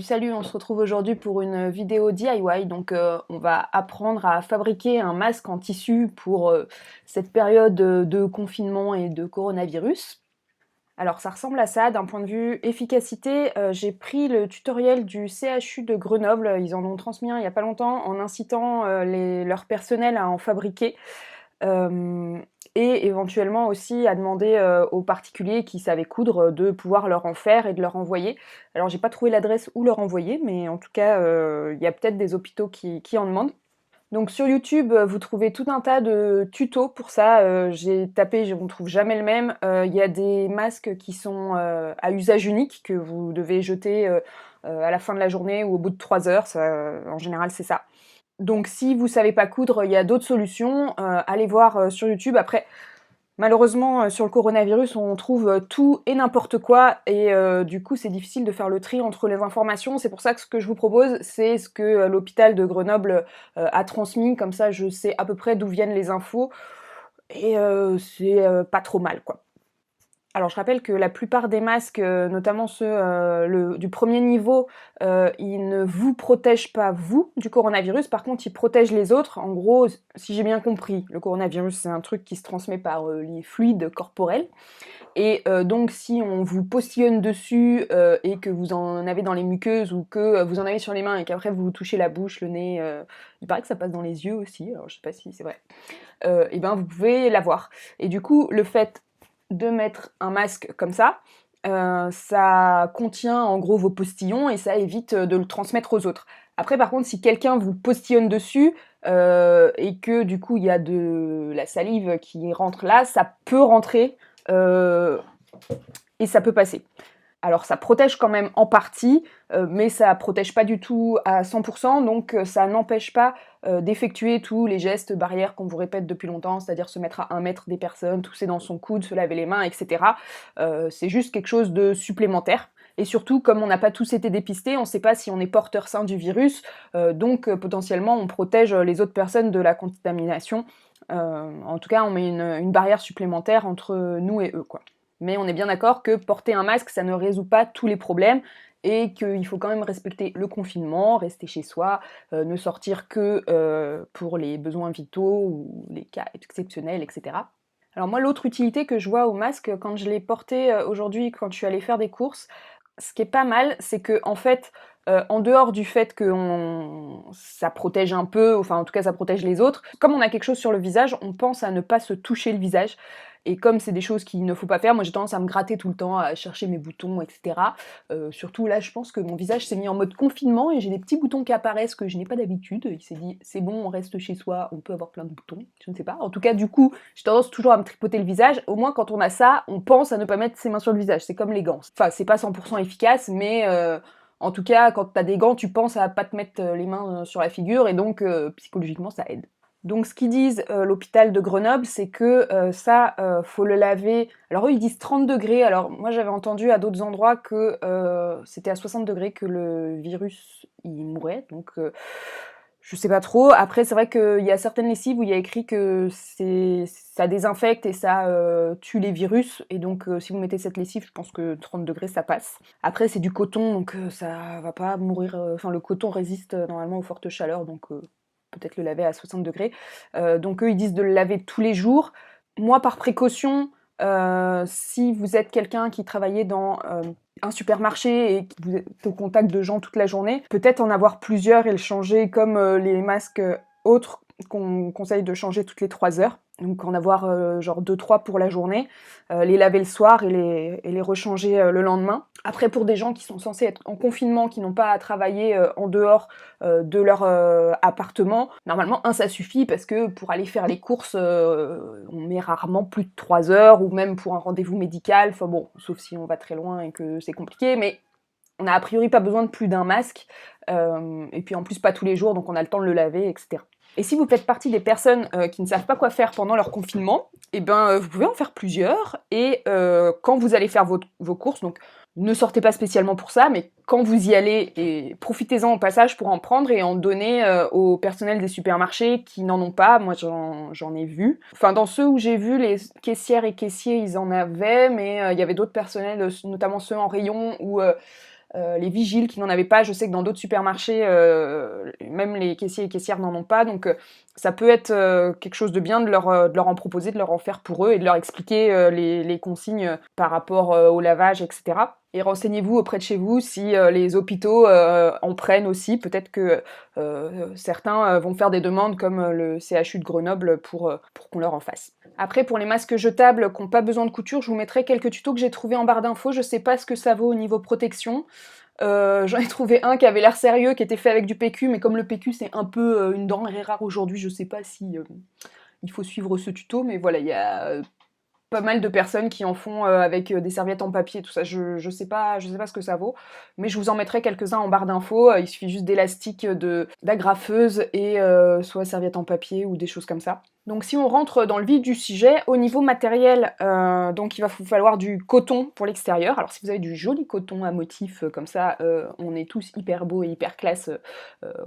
Salut, on se retrouve aujourd'hui pour une vidéo DIY. Donc on va apprendre à fabriquer un masque en tissu pour cette période de confinement et de coronavirus. Alors ça ressemble à ça d'un point de vue efficacité. J'ai pris le tutoriel du CHU de Grenoble, ils en ont transmis un il n'y a pas longtemps en incitant leur personnel à en fabriquer. Euh, et éventuellement aussi à demander aux particuliers qui savaient coudre de pouvoir leur en faire et de leur envoyer. Alors j'ai pas trouvé l'adresse où leur envoyer, mais en tout cas il y a peut-être des hôpitaux qui en demandent. Donc sur YouTube, vous trouvez tout un tas de tutos pour ça. J'ai tapé, on ne trouve jamais le même. Il y a des masques qui sont à usage unique que vous devez jeter à la fin de la journée ou au bout de 3 heures. Ça, en général, c'est ça. Donc si vous savez pas coudre, il y a d'autres solutions. Allez voir sur YouTube. Après, malheureusement, sur le coronavirus, on trouve tout et n'importe quoi, et du coup, c'est difficile de faire le tri entre les informations. C'est pour ça que ce que je vous propose, c'est ce que l'hôpital de Grenoble a transmis. Comme ça, je sais à peu près d'où viennent les infos, et c'est pas trop mal, quoi. Alors je rappelle que la plupart des masques, notamment ceux du premier niveau, ils ne vous protègent pas vous du coronavirus, par contre ils protègent les autres. En gros, si j'ai bien compris, le coronavirus c'est un truc qui se transmet par les fluides corporels, et donc si on vous postillonne dessus et que vous en avez dans les muqueuses ou que vous en avez sur les mains et qu'après vous vous touchez la bouche, le nez, il paraît que ça passe dans les yeux aussi, alors je sais pas si c'est vrai, et ben vous pouvez l'avoir. Et du coup, le fait de mettre un masque comme ça contient en gros vos postillons et ça évite de le transmettre aux autres. Après, par contre, si quelqu'un vous postillonne dessus et que du coup il y a de la salive qui rentre là, ça peut rentrer euh, et ça peut passer. Alors ça protège quand même en partie, mais ça protège pas du tout à 100%, donc ça n'empêche pas d'effectuer tous les gestes barrières qu'on vous répète depuis longtemps, c'est-à-dire se mettre à 1 mètre des personnes, tousser dans son coude, se laver les mains, etc. C'est juste quelque chose de supplémentaire. Et surtout, comme on n'a pas tous été dépistés, on ne sait pas si on est porteur sain du virus, donc potentiellement on protège les autres personnes de la contamination. En tout cas, on met une barrière supplémentaire entre nous et eux, quoi. Mais on est bien d'accord que porter un masque, ça ne résout pas tous les problèmes et qu'il faut quand même respecter le confinement, rester chez soi, ne sortir que pour les besoins vitaux ou les cas exceptionnels, etc. Alors moi, l'autre utilité que je vois au masque, quand je l'ai porté aujourd'hui, quand je suis allée faire des courses, ce qui est pas mal, c'est que en fait, en dehors du fait que ça protège un peu, enfin en tout cas ça protège les autres, comme on a quelque chose sur le visage, on pense à ne pas se toucher le visage. Et comme c'est des choses qu'il ne faut pas faire, moi j'ai tendance à me gratter tout le temps, à chercher mes boutons, etc. Surtout là, je pense que mon visage s'est mis en mode confinement et j'ai des petits boutons qui apparaissent que je n'ai pas d'habitude. Il s'est dit, c'est bon, on reste chez soi, on peut avoir plein de boutons, je ne sais pas. En tout cas, du coup, j'ai tendance toujours à me tripoter le visage. Au moins, quand on a ça, on pense à ne pas mettre ses mains sur le visage. C'est comme les gants. Enfin, c'est pas 100% efficace, mais en tout cas, quand t'as des gants, tu penses à pas te mettre les mains sur la figure et donc psychologiquement, ça aide. Donc ce qu'ils disent l'hôpital de Grenoble, c'est que ça, faut le laver. Alors eux, ils disent 30 degrés. Alors moi, j'avais entendu à d'autres endroits que c'était à 60 degrés que le virus il mourait. Donc je sais pas trop. Après, c'est vrai qu'il y a certaines lessives où il y a écrit que ça désinfecte et ça tue les virus. Et donc si vous mettez cette lessive, je pense que 30 degrés, ça passe. Après, c'est du coton, donc ça va pas mourir. Enfin, le coton résiste normalement aux fortes chaleurs, donc peut-être le laver à 60 degrés. Donc eux, ils disent de le laver tous les jours. Moi, par précaution, si vous êtes quelqu'un qui travaillait dans un supermarché et que vous êtes au contact de gens toute la journée, peut-être en avoir plusieurs et le changer comme les masques autres qu'on conseille de changer toutes les 3 heures. Donc en avoir genre 2-3 pour la journée, les laver le soir et les rechanger le lendemain. Après, pour des gens qui sont censés être en confinement, qui n'ont pas à travailler en dehors de leur appartement, normalement ça suffit parce que pour aller faire les courses, on met rarement plus de 3 heures, ou même pour un rendez-vous médical, enfin bon, sauf si on va très loin et que c'est compliqué, mais on a a priori pas besoin de plus d'un masque, et puis en plus pas tous les jours, donc on a le temps de le laver, etc. Et si vous faites partie des personnes qui ne savent pas quoi faire pendant leur confinement, eh ben, vous pouvez en faire plusieurs, et quand vous allez faire vos courses, donc ne sortez pas spécialement pour ça, mais quand vous y allez, et profitez-en au passage pour en prendre et en donner au personnel des supermarchés qui n'en ont pas. Moi j'en ai vu. Enfin, dans ceux où j'ai vu, les caissières et caissiers, ils en avaient, mais il y avait d'autres personnels, notamment ceux en rayon, où les vigiles qui n'en avaient pas. Je sais que dans d'autres supermarchés, même les caissiers et caissières n'en ont pas, donc ça peut être quelque chose de bien de leur en proposer, de leur en faire pour eux et de leur expliquer les consignes par rapport au lavage, etc. Et renseignez-vous auprès de chez vous si les hôpitaux en prennent aussi. Peut-être que certains vont faire des demandes comme le CHU de Grenoble pour qu'on leur en fasse. Après, pour les masques jetables qui n'ont pas besoin de couture, je vous mettrai quelques tutos que j'ai trouvés en barre d'infos. Je sais pas ce que ça vaut au niveau protection. J'en ai trouvé un qui avait l'air sérieux, qui était fait avec du PQ, mais comme le PQ c'est un peu une denrée rare aujourd'hui, je sais pas si il faut suivre ce tuto, mais voilà, il y a pas mal de personnes qui en font avec des serviettes en papier, tout ça. Je sais pas ce que ça vaut, mais je vous en mettrai quelques-uns en barre d'infos. Il suffit juste d'élastiques, d'agrafeuses et soit serviettes en papier ou des choses comme ça. Donc si on rentre dans le vif du sujet, au niveau matériel, donc il va vous falloir du coton pour l'extérieur. Alors si vous avez du joli coton à motif comme ça, on est tous hyper beaux et hyper classe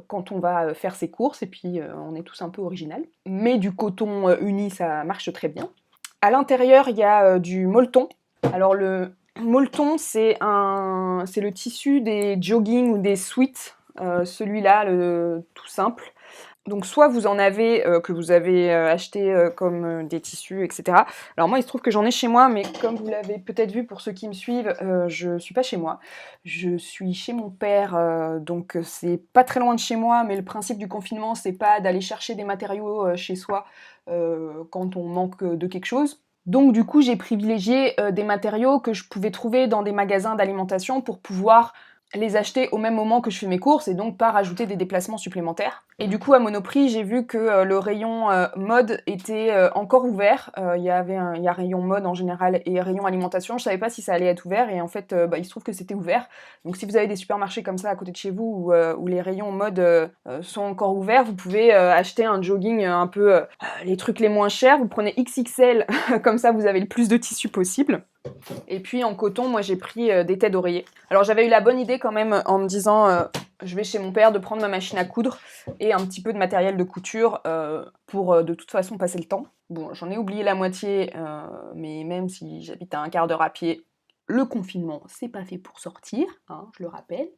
quand on va faire ses courses, et puis on est tous un peu original. Mais du coton uni, ça marche très bien. À l'intérieur, il y a du molleton. Alors le molleton, c'est le tissu des jogging ou des sweats, celui-là, tout simple. Donc soit vous en avez que vous avez acheté comme des tissus, etc. Alors moi, il se trouve que j'en ai chez moi, mais comme vous l'avez peut-être vu pour ceux qui me suivent, je suis pas chez moi. Je suis chez mon père, donc c'est pas très loin de chez moi, mais le principe du confinement, c'est pas d'aller chercher des matériaux chez soi quand on manque de quelque chose. Donc du coup, j'ai privilégié des matériaux que je pouvais trouver dans des magasins d'alimentation pour pouvoir les acheter au même moment que je fais mes courses et donc pas rajouter des déplacements supplémentaires. Et du coup, à Monoprix, j'ai vu que le rayon mode était encore ouvert. Il y a rayon mode en général et rayon alimentation. Je savais pas si ça allait être ouvert et en fait, il se trouve que c'était ouvert. Donc si vous avez des supermarchés comme ça à côté de chez vous où les rayons mode sont encore ouverts, vous pouvez acheter un jogging un peu les trucs les moins chers. Vous prenez XXL, comme ça vous avez le plus de tissu possible. Et puis en coton, moi j'ai pris des têtes d'oreiller. Alors j'avais eu la bonne idée quand même en me disant je vais chez mon père de prendre ma machine à coudre et un petit peu de matériel de couture pour de toute façon passer le temps. Bon, j'en ai oublié la moitié, mais même si j'habite à un quart d'heure à pied, le confinement c'est pas fait pour sortir, hein, je le rappelle.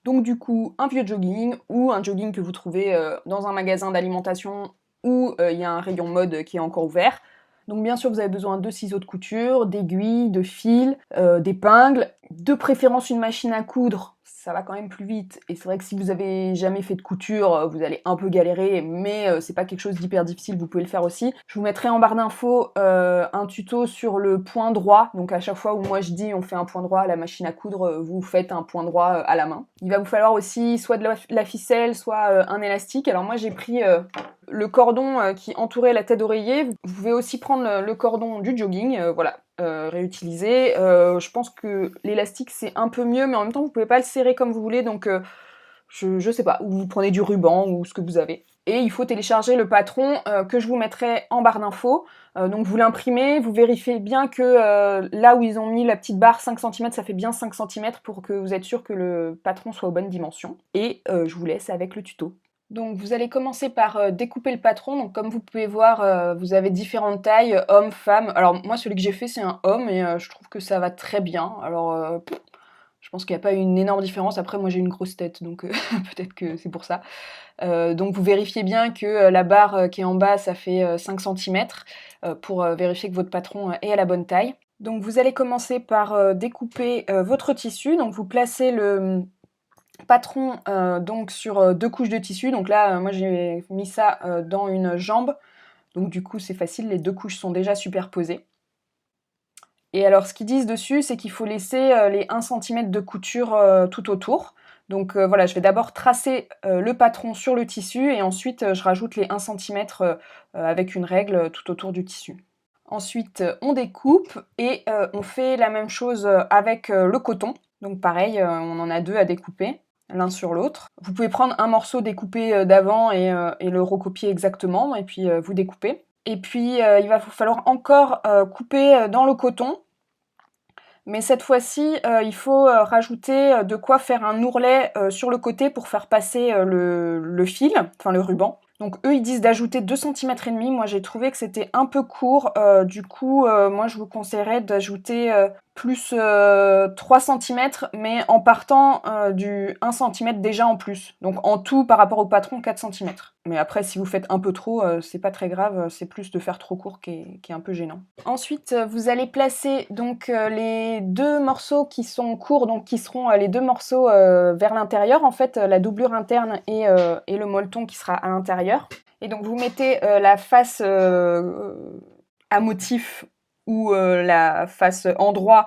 Donc du coup, un vieux jogging ou un jogging que vous trouvez dans un magasin d'alimentation où il y a un rayon mode qui est encore ouvert. Donc bien sûr, vous avez besoin de ciseaux de couture, d'aiguilles, de fils, d'épingles, de préférence une machine à coudre, ça va quand même plus vite. Et c'est vrai que si vous avez jamais fait de couture, vous allez un peu galérer, mais c'est pas quelque chose d'hyper difficile, vous pouvez le faire aussi. Je vous mettrai en barre d'infos un tuto sur le point droit. Donc à chaque fois où moi je dis on fait un point droit à la machine à coudre, vous faites un point droit à la main. Il va vous falloir aussi soit de la ficelle, soit un élastique. Alors moi j'ai pris le cordon qui entourait la tête d'oreiller. Vous pouvez aussi prendre le cordon du jogging, voilà, réutiliser. Je pense que l'élastique c'est un peu mieux, mais en même temps vous pouvez pas le serrer comme vous voulez, donc je sais pas, ou vous prenez du ruban ou ce que vous avez. Et il faut télécharger le patron que je vous mettrai en barre d'infos. Donc vous l'imprimez, vous vérifiez bien que là où ils ont mis la petite barre 5 cm, ça fait bien 5 cm pour que vous êtes sûr que le patron soit aux bonnes dimensions. Et je vous laisse avec le tuto. Donc vous allez commencer par découper le patron. Donc comme vous pouvez voir, vous avez différentes tailles, hommes, femmes. Alors moi celui que j'ai fait c'est un homme et je trouve que ça va très bien. Alors je pense qu'il n'y a pas une énorme différence. Après moi j'ai une grosse tête donc peut-être que c'est pour ça. Donc vous vérifiez bien que la barre qui est en bas ça fait 5 cm pour vérifier que votre patron est à la bonne taille. Donc vous allez commencer par découper votre tissu. Donc vous placez le patron donc sur 2 couches de tissu. Donc là moi j'ai mis ça dans une jambe, donc du coup c'est facile, les 2 couches sont déjà superposées. Et alors ce qu'ils disent dessus c'est qu'il faut laisser les 1 cm de couture tout autour. Donc voilà, je vais d'abord tracer le patron sur le tissu et ensuite je rajoute les 1 cm avec une règle tout autour du tissu. Ensuite on découpe et on fait la même chose avec le coton. Donc pareil, on en a 2 à découper l'un sur l'autre. Vous pouvez prendre un morceau découpé d'avant et le recopier exactement, et puis vous découpez. Et puis il va vous falloir encore couper dans le coton, mais cette fois-ci il faut rajouter de quoi faire un ourlet sur le côté pour faire passer le fil, enfin le ruban. Donc eux ils disent d'ajouter 2 cm et demi, moi j'ai trouvé que c'était un peu court, du coup moi je vous conseillerais d'ajouter plus 3 cm, mais en partant du 1 cm déjà en plus. Donc en tout, par rapport au patron, 4 cm. Mais après, si vous faites un peu trop, c'est pas très grave, c'est plus de faire trop court qui est un peu gênant. Ensuite, vous allez placer donc les deux morceaux qui sont courts, donc qui seront les deux morceaux vers l'intérieur, en fait, la doublure interne et le molleton qui sera à l'intérieur. Et donc vous mettez la face à motif ou la face endroit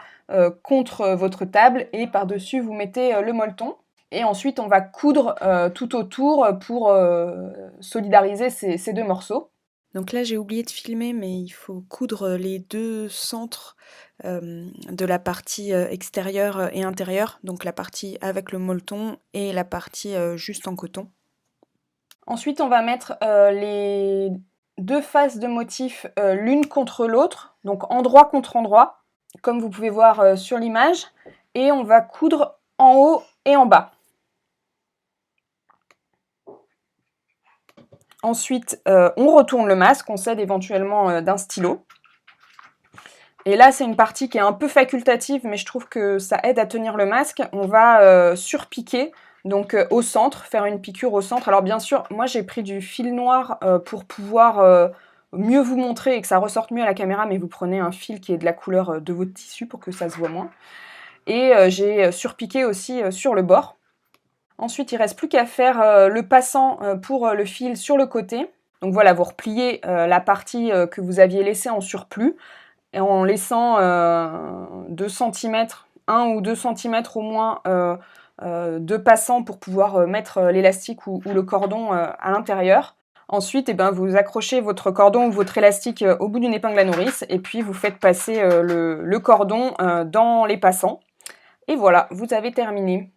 contre votre table, et par-dessus vous mettez le molleton. Et ensuite on va coudre tout autour pour solidariser ces deux morceaux. Donc là j'ai oublié de filmer, mais il faut coudre les deux centres de la partie extérieure et intérieure, donc la partie avec le molleton et la partie juste en coton. Ensuite on va mettre les deux faces de motif l'une contre l'autre, donc endroit contre endroit, comme vous pouvez voir sur l'image, et on va coudre en haut et en bas. Ensuite, on retourne le masque, on s'aide éventuellement d'un stylo. Et là, c'est une partie qui est un peu facultative, mais je trouve que ça aide à tenir le masque. On va surpiquer, donc au centre, faire une piqûre au centre. Alors bien sûr, moi j'ai pris du fil noir pour pouvoir mieux vous montrer et que ça ressorte mieux à la caméra, mais vous prenez un fil qui est de la couleur de votre tissu pour que ça se voit moins. Et j'ai surpiqué aussi sur le bord. Ensuite, il ne reste plus qu'à faire le passant pour le fil sur le côté. Donc voilà, vous repliez la partie que vous aviez laissée en surplus, et en laissant 2 cm, 1 ou 2 cm au moins de passant pour pouvoir mettre l'élastique ou le cordon à l'intérieur. Ensuite, vous accrochez votre cordon ou votre élastique au bout d'une épingle à nourrice, et puis vous faites passer le cordon dans les passants. Et voilà, vous avez terminé.